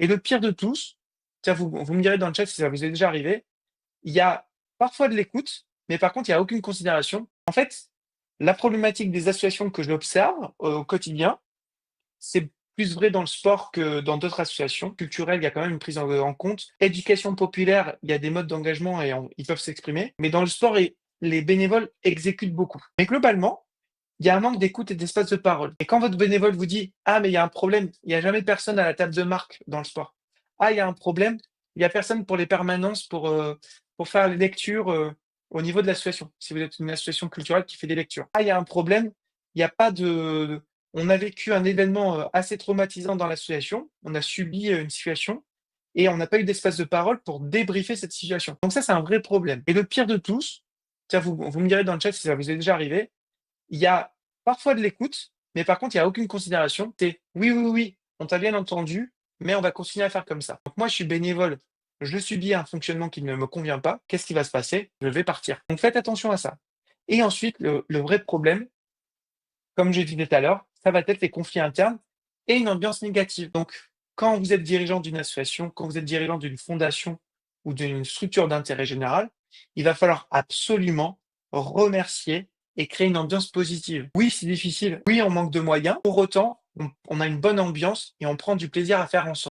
Et le pire de tous, tiens, vous me direz dans le chat si ça vous est déjà arrivé, il y a parfois de l'écoute, mais par contre, il y a aucune considération. En fait, la problématique des associations que j'observe au quotidien, c'est plus vrai dans le sport que dans d'autres associations culturelles. Il y a quand même une prise en compte. Éducation populaire, il y a des modes d'engagement et ils peuvent s'exprimer. Mais dans le sport, les bénévoles exécutent beaucoup. Mais globalement, il y a un manque d'écoute et d'espace de parole. Et quand votre bénévole vous dit: «Ah, mais il y a un problème, il n'y a jamais personne à la table de marque dans le sport. Ah, il y a un problème, il y a personne pour les permanences, pour faire les lectures, au niveau de l'association», si vous êtes une association culturelle qui fait des lectures. «Ah, il y a un problème, il n'y a pas de on a vécu un événement, assez traumatisant dans l'association, on a subi, une situation et on n'a pas eu d'espace de parole pour débriefer cette situation». Donc ça, c'est un vrai problème. Et le pire de tous, tiens, vous me direz dans le chat si ça vous est déjà arrivé, il y a parfois de l'écoute, mais par contre, il y a aucune considération. C'est: «Oui, oui, oui, on t'a bien entendu, mais on va continuer à faire comme ça». Donc moi, je suis bénévole, je subis un fonctionnement qui ne me convient pas. Qu'est-ce qui va se passer? Je vais partir. Donc faites attention à ça. Et ensuite, le vrai problème, comme j'ai dit tout à l'heure, ça va être les conflits internes et une ambiance négative. Donc, quand vous êtes dirigeant d'une association, quand vous êtes dirigeant d'une fondation ou d'une structure d'intérêt général, il va falloir absolument remercier et créer une ambiance positive. Oui, c'est difficile. Oui, on manque de moyens. Pour autant, on a une bonne ambiance et on prend du plaisir à faire ensemble.